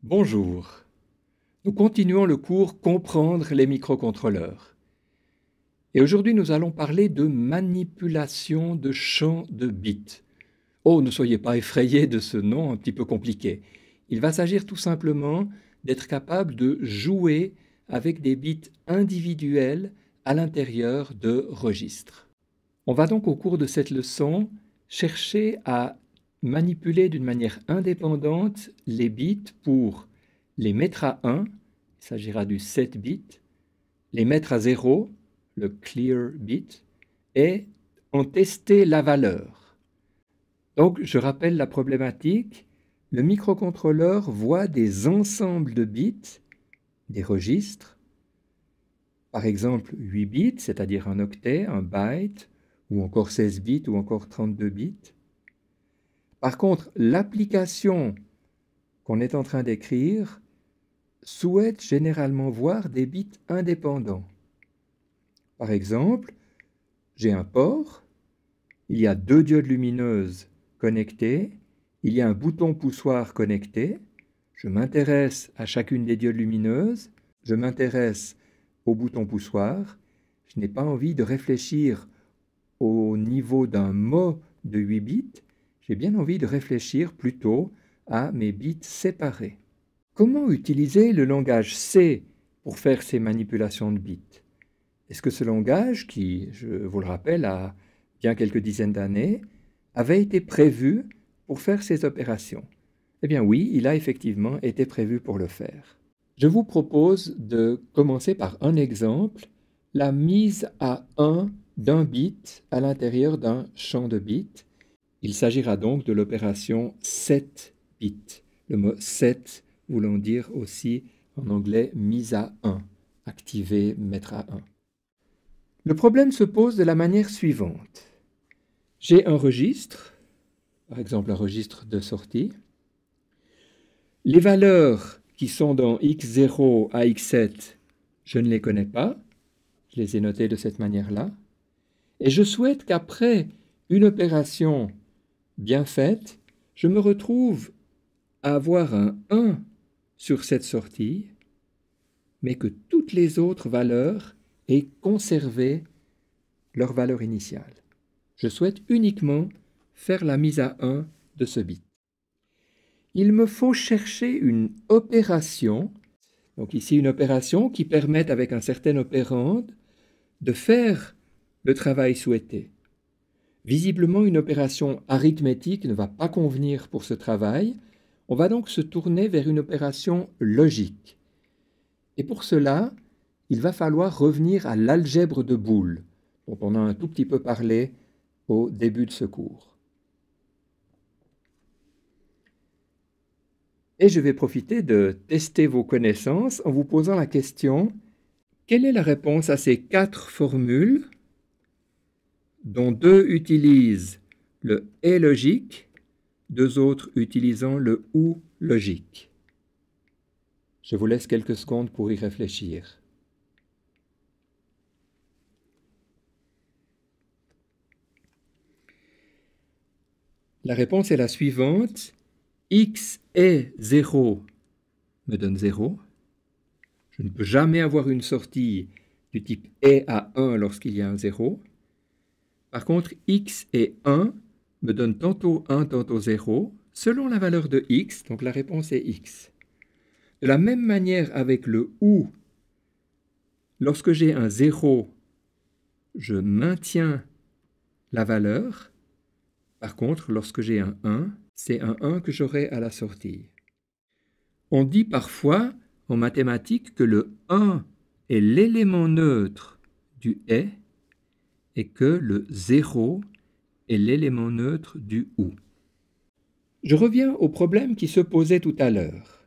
Bonjour. Nous continuons le cours Comprendre les microcontrôleurs. Et aujourd'hui, nous allons parler de manipulation de champs de bits. Oh, ne soyez pas effrayés de ce nom un petit peu compliqué. Il va s'agir tout simplement d'être capable de jouer avec des bits individuels à l'intérieur de registres. On va donc au cours de cette leçon chercher à manipuler d'une manière indépendante les bits pour les mettre à 1, il s'agira du set bit, les mettre à 0, le clear bit, et en tester la valeur. Donc, je rappelle la problématique. Le microcontrôleur voit des ensembles de bits, des registres, par exemple 8 bits, c'est-à-dire un octet, un byte, ou encore 16 bits, ou encore 32 bits. Par contre, l'application qu'on est en train d'écrire souhaite généralement voir des bits indépendants. Par exemple, j'ai un port, il y a deux diodes lumineuses connectées, il y a un bouton poussoir connecté, je m'intéresse à chacune des diodes lumineuses, je m'intéresse au bouton poussoir, je n'ai pas envie de réfléchir au niveau d'un mot de 8 bits, j'ai bien envie de réfléchir plutôt à mes bits séparés. Comment utiliser le langage C pour faire ces manipulations de bits? Est-ce que ce langage, qui, je vous le rappelle, a bien quelques dizaines d'années, avait été prévu pour faire ces opérations? Eh bien oui, il a effectivement été prévu pour le faire. Je vous propose de commencer par un exemple, la mise à 1 d'un bit à l'intérieur d'un champ de bits. Il s'agira donc de l'opération set bit. Le mot set voulant dire aussi en anglais mise à 1, activer, mettre à 1. Le problème se pose de la manière suivante. J'ai un registre, par exemple un registre de sortie. Les valeurs qui sont dans x0 à x7, je ne les connais pas. Je les ai notées de cette manière-là. Et je souhaite qu'après une opération bien faite, je me retrouve à avoir un 1 sur cette sortie, mais que toutes les autres valeurs aient conservé leur valeur initiale. Je souhaite uniquement faire la mise à 1 de ce bit. Il me faut chercher une opération, donc ici une opération qui permette avec un certain opérande de faire le travail souhaité. Visiblement, une opération arithmétique ne va pas convenir pour ce travail. On va donc se tourner vers une opération logique. Et pour cela, il va falloir revenir à l'algèbre de Boole, dont on a un tout petit peu parlé au début de ce cours. Et je vais profiter de tester vos connaissances en vous posant la question: quelle est la réponse à ces 4 formules, dont 2 utilisent le « et » logique, 2 autres utilisant le « ou » logique? Je vous laisse quelques secondes pour y réfléchir. La réponse est la suivante. X est 0 me donne 0. Je ne peux jamais avoir une sortie du type est à 1 lorsqu'il y a un 0. Par contre, x et 1 me donne tantôt 1, tantôt 0, selon la valeur de x, donc la réponse est x. De la même manière avec le ou, lorsque j'ai un 0, je maintiens la valeur. Par contre, lorsque j'ai un 1, c'est un 1 que j'aurai à la sortie. On dit parfois en mathématiques que le 1 est l'élément neutre du est et que le 0 est l'élément neutre du ou. Je reviens au problème qui se posait tout à l'heure.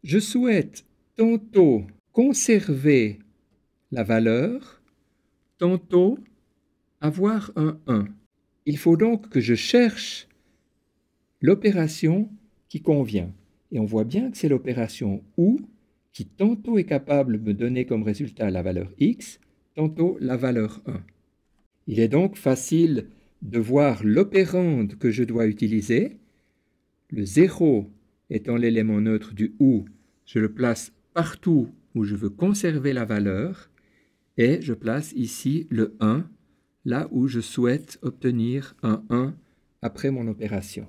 Je souhaite tantôt conserver la valeur, tantôt avoir un 1. Il faut donc que je cherche l'opération qui convient. Et on voit bien que c'est l'opération OU qui tantôt est capable de me donner comme résultat la valeur x, tantôt la valeur 1. Il est donc facile de voir l'opérande que je dois utiliser. Le 0 étant l'élément neutre du OU, je le place partout où je veux conserver la valeur, et je place ici le 1, là où je souhaite obtenir un 1 après mon opération.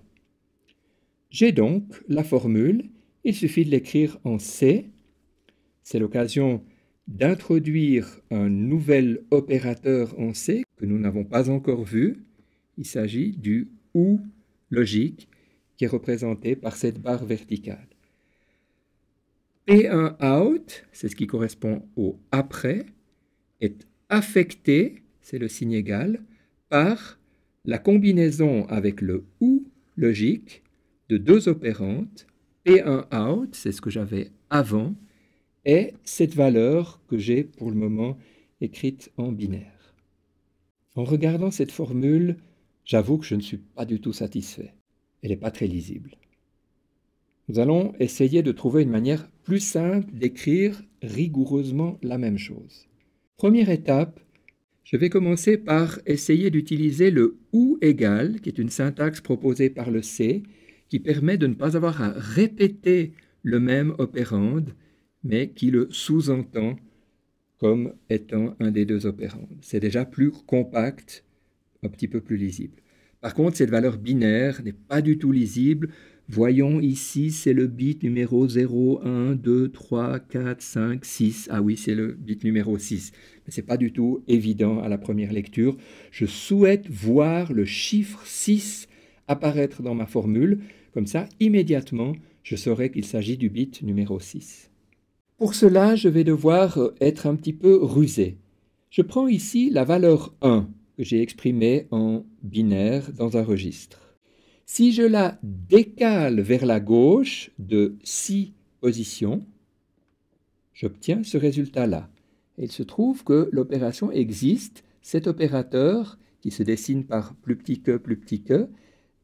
J'ai donc la formule, il suffit de l'écrire en C. C'est l'occasion d'introduire un nouvel opérateur en C que nous n'avons pas encore vu. Il s'agit du OU logique qui est représenté par cette barre verticale. P1 out, c'est ce qui correspond au après, est affecté, c'est le signe égal, par la combinaison avec le OU logique de deux opérandes, P1 out, c'est ce que j'avais avant, et cette valeur que j'ai pour le moment écrite en binaire. En regardant cette formule, j'avoue que je ne suis pas du tout satisfait. Elle n'est pas très lisible. Nous allons essayer de trouver une manière plus simple d'écrire rigoureusement la même chose. Première étape, je vais commencer par essayer d'utiliser le OU égal, qui est une syntaxe proposée par le C, qui permet de ne pas avoir à répéter le même opérande, mais qui le sous-entend comme étant un des deux opérandes. C'est déjà plus compact, un petit peu plus lisible. Par contre, cette valeur binaire n'est pas du tout lisible. Voyons ici, c'est le bit numéro 0, 1, 2, 3, 4, 5, 6. Ah oui, c'est le bit numéro 6. Mais ce n'est pas du tout évident à la première lecture. Je souhaite voir le chiffre 6 apparaître dans ma formule. Comme ça, immédiatement, je saurai qu'il s'agit du bit numéro 6. Pour cela, je vais devoir être un petit peu rusé. Je prends ici la valeur 1 que j'ai exprimée en binaire dans un registre. Si je la décale vers la gauche de 6 positions, j'obtiens ce résultat-là. Il se trouve que l'opération existe. Cet opérateur, qui se dessine par plus petit que,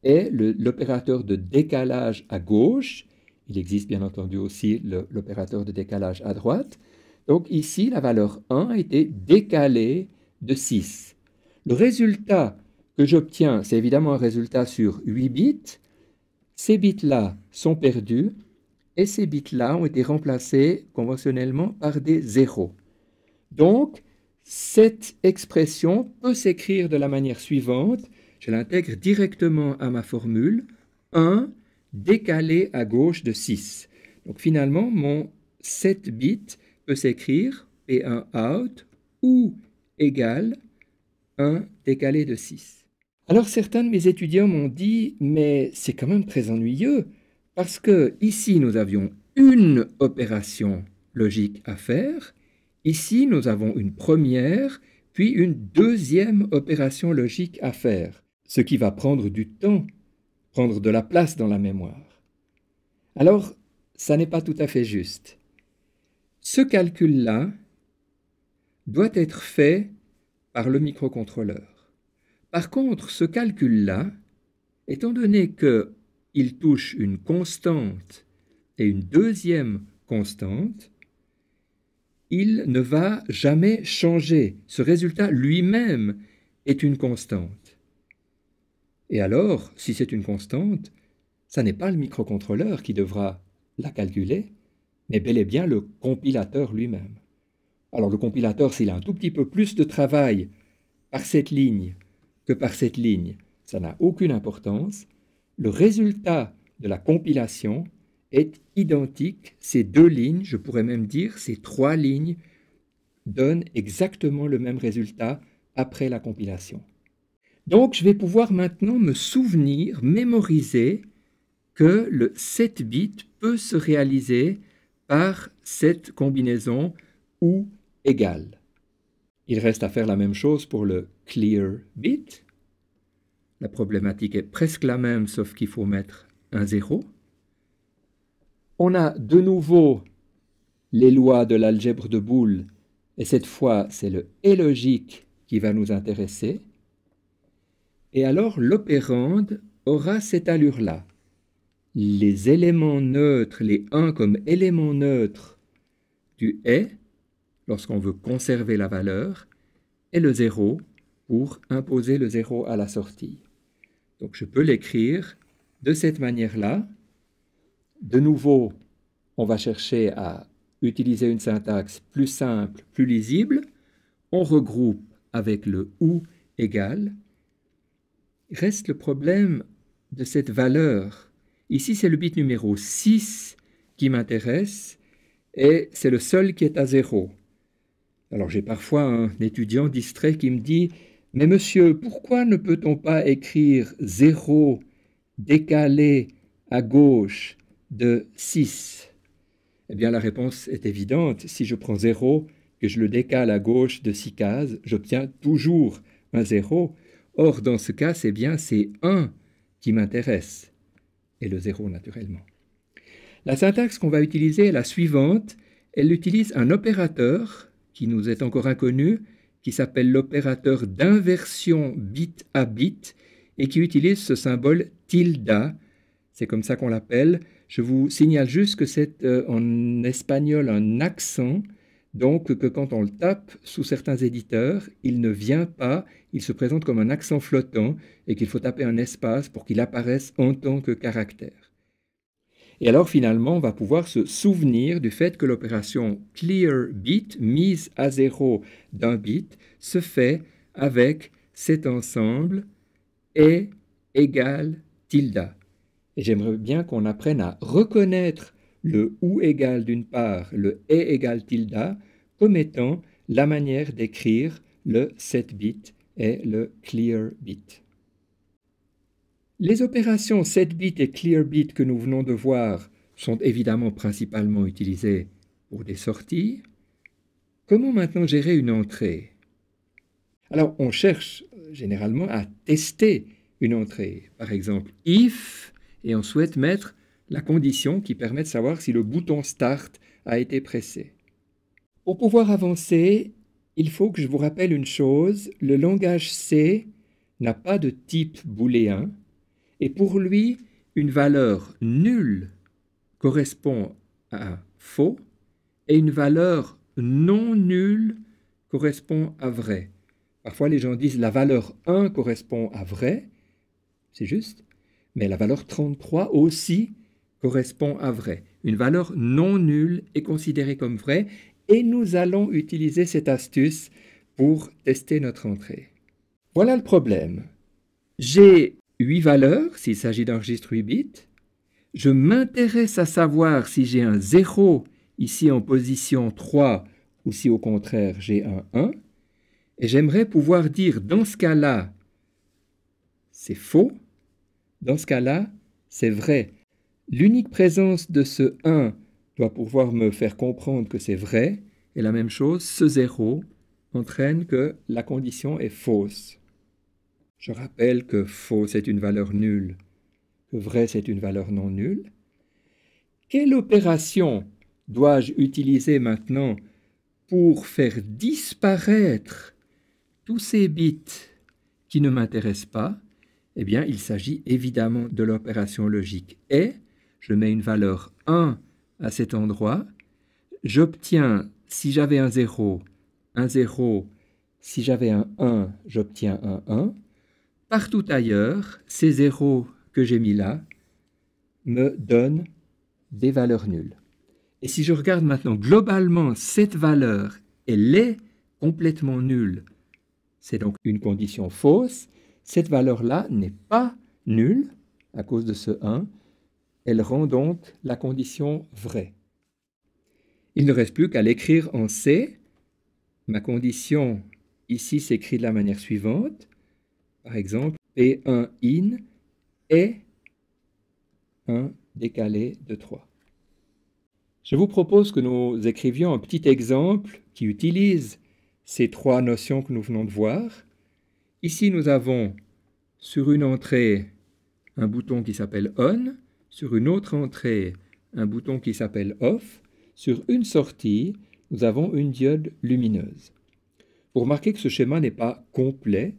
est l'opérateur de décalage à gauche. Il existe bien entendu aussi l'opérateur de décalage à droite. Donc ici, la valeur 1 a été décalée de 6. Le résultat que j'obtiens, c'est évidemment un résultat sur 8 bits. Ces bits-là sont perdus et ces bits-là ont été remplacés conventionnellement par des zéros. Donc, cette expression peut s'écrire de la manière suivante. Je l'intègre directement à ma formule. 1 décalé à gauche de 6. Donc finalement, mon 7 bits peut s'écrire P1 out ou égal 1 décalé de 6. Alors certains de mes étudiants m'ont dit « mais c'est quand même très ennuyeux parce que ici nous avions une opération logique à faire, ici nous avons une première puis une deuxième opération logique à faire, ce qui va prendre du temps, prendre de la place dans la mémoire. » Alors, ça n'est pas tout à fait juste. Ce calcul-là doit être fait par le microcontrôleur. Par contre, ce calcul-là, étant donné qu'il touche une constante et une deuxième constante, il ne va jamais changer. Ce résultat lui-même est une constante. Et alors, si c'est une constante, ça n'est pas le microcontrôleur qui devra la calculer, mais bel et bien le compilateur lui-même. Alors le compilateur, s'il a un tout petit peu plus de travail par cette ligne que par cette ligne, ça n'a aucune importance. Le résultat de la compilation est identique. Ces deux lignes, je pourrais même dire ces trois lignes, donnent exactement le même résultat après la compilation. Donc je vais pouvoir maintenant me souvenir, mémoriser que le 7 bits peut se réaliser par cette combinaison OU égale. Il reste à faire la même chose pour le clear bit. La problématique est presque la même, sauf qu'il faut mettre un 0. On a de nouveau les lois de l'algèbre de Boole, et cette fois, c'est le et logique qui va nous intéresser. Et alors, l'opérande aura cette allure-là. Les éléments neutres, les 1 comme éléments neutres du est, lorsqu'on veut conserver la valeur, et le 0 pour imposer le 0 à la sortie. Donc je peux l'écrire de cette manière-là. De nouveau, on va chercher à utiliser une syntaxe plus simple, plus lisible. On regroupe avec le ou égal. Reste le problème de cette valeur. Ici, c'est le bit numéro 6 qui m'intéresse et c'est le seul qui est à 0. Alors j'ai parfois un étudiant distrait qui me dit « Mais monsieur, pourquoi ne peut-on pas écrire 0 décalé à gauche de 6 ?» Eh bien la réponse est évidente. Si je prends 0, que je le décale à gauche de 6 cases, j'obtiens toujours un 0. Or, dans ce cas, c'est bien c'est 1 qui m'intéresse, et le 0 naturellement. La syntaxe qu'on va utiliser est la suivante. Elle utilise un opérateur qui nous est encore inconnu, qui s'appelle l'opérateur d'inversion bit à bit, et qui utilise ce symbole tilde. C'est comme ça qu'on l'appelle. Je vous signale juste que c'est en espagnol un accent, donc que quand on le tape sous certains éditeurs, il ne vient pas, il se présente comme un accent flottant et qu'il faut taper un espace pour qu'il apparaisse en tant que caractère. Et alors finalement, on va pouvoir se souvenir du fait que l'opération clear bit, mise à 0 d'un bit, se fait avec cet ensemble est égal tilde. Et j'aimerais bien qu'on apprenne à reconnaître le ou égal d'une part, le est égal tilde, comme étant la manière d'écrire le set bit et le clear bit. Les opérations set bit et clear bit que nous venons de voir sont évidemment principalement utilisées pour des sorties. Comment maintenant gérer une entrée? Alors on cherche généralement à tester une entrée. Par exemple, if, et on souhaite mettre la condition qui permet de savoir si le bouton Start a été pressé. Pour pouvoir avancer, il faut que je vous rappelle une chose, le langage C n'a pas de type booléen, et pour lui, une valeur nulle correspond à faux, et une valeur non nulle correspond à vrai. Parfois, les gens disent la valeur 1 correspond à vrai, c'est juste, mais la valeur 33 aussi correspond à vrai. Une valeur non nulle est considérée comme vraie et nous allons utiliser cette astuce pour tester notre entrée. Voilà le problème. J'ai 8 valeurs s'il s'agit d'un registre 8 bits. Je m'intéresse à savoir si j'ai un 0 ici en position 3 ou si au contraire j'ai un 1. Et j'aimerais pouvoir dire dans ce cas-là, c'est faux. Dans ce cas-là, c'est vrai. L'unique présence de ce 1 doit pouvoir me faire comprendre que c'est vrai, et la même chose, ce 0 entraîne que la condition est fausse. Je rappelle que faux, c'est une valeur nulle, que vrai, c'est une valeur non nulle. Quelle opération dois-je utiliser maintenant pour faire disparaître tous ces bits qui ne m'intéressent pas? Eh bien, il s'agit évidemment de l'opération logique et je mets une valeur 1 à cet endroit. J'obtiens, si j'avais un 0, un 0. Si j'avais un 1, j'obtiens un 1. Partout ailleurs, ces 0 que j'ai mis là me donnent des valeurs nulles. Et si je regarde maintenant globalement cette valeur, elle est complètement nulle. C'est donc une condition fausse. Cette valeur-là n'est pas nulle à cause de ce 1. Elle rend donc la condition vraie. Il ne reste plus qu'à l'écrire en C. Ma condition ici s'écrit de la manière suivante. Par exemple, P1 in est 1 décalé de 3. Je vous propose que nous écrivions un petit exemple qui utilise ces trois notions que nous venons de voir. Ici, nous avons sur une entrée un bouton qui s'appelle On, sur une autre entrée un bouton qui s'appelle Off, sur une sortie, nous avons une diode lumineuse. Vous remarquez que ce schéma n'est pas complet.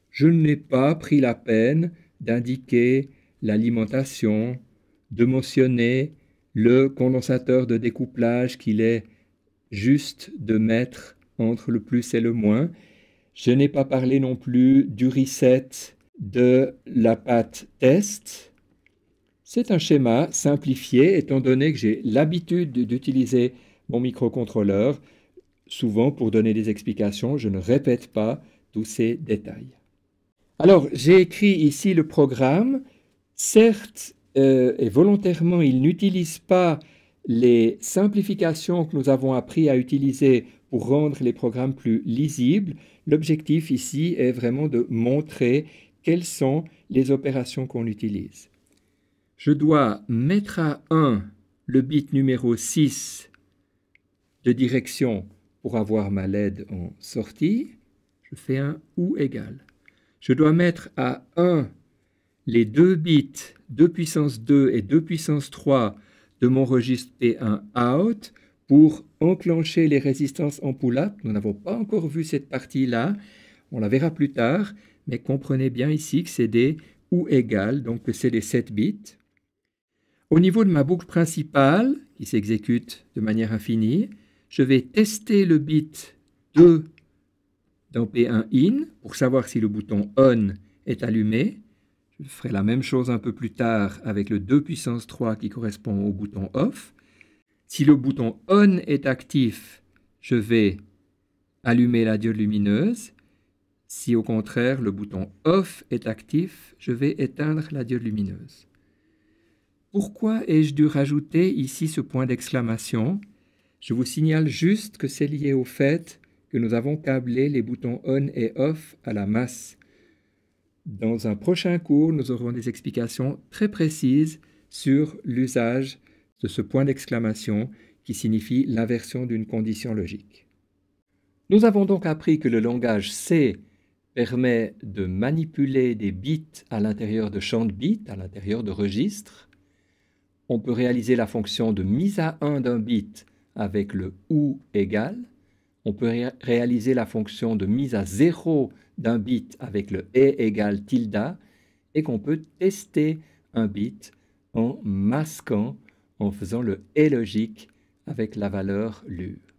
Je n'ai pas pris la peine d'indiquer l'alimentation, de mentionner le condensateur de découplage qu'il est juste de mettre entre le plus et le moins. Je n'ai pas parlé non plus du reset de la patte test. C'est un schéma simplifié étant donné que j'ai l'habitude d'utiliser mon microcontrôleur. Souvent, pour donner des explications, je ne répète pas tous ces détails. Alors, j'ai écrit ici le programme. Certes, et volontairement, il n'utilise pas les simplifications que nous avons appris à utiliser pour rendre les programmes plus lisibles. L'objectif ici est vraiment de montrer quelles sont les opérations qu'on utilise. Je dois mettre à 1 le bit numéro 6 de direction pour avoir ma LED en sortie. Je fais un OU égal. Je dois mettre à 1 les 2 bits 2 puissance 2 et 2 puissance 3 de mon registre P1 out pour enclencher les résistances en pull-up. Nous n'avons pas encore vu cette partie-là, on la verra plus tard, mais comprenez bien ici que c'est des OU égales, donc que c'est des 7 bits. Au niveau de ma boucle principale, qui s'exécute de manière infinie, je vais tester le bit 2 dans P1 in pour savoir si le bouton ON est allumé. Je ferai la même chose un peu plus tard avec le 2 puissance 3 qui correspond au bouton OFF. Si le bouton ON est actif, je vais allumer la diode lumineuse. Si au contraire le bouton OFF est actif, je vais éteindre la diode lumineuse. Pourquoi ai-je dû rajouter ici ce point d'exclamation? Je vous signale juste que c'est lié au fait que nous avons câblé les boutons ON et OFF à la masse. Dans un prochain cours, nous aurons des explications très précises sur l'usage de ce point d'exclamation qui signifie l'inversion d'une condition logique. Nous avons donc appris que le langage C permet de manipuler des bits à l'intérieur de champs de bits, à l'intérieur de registres. On peut réaliser la fonction de mise à 1 d'un bit avec le OU égal. On peut réaliser la fonction de mise à 0 d'un bit avec le et égale tilde et qu'on peut tester un bit en masquant, en faisant le et logique avec la valeur lure.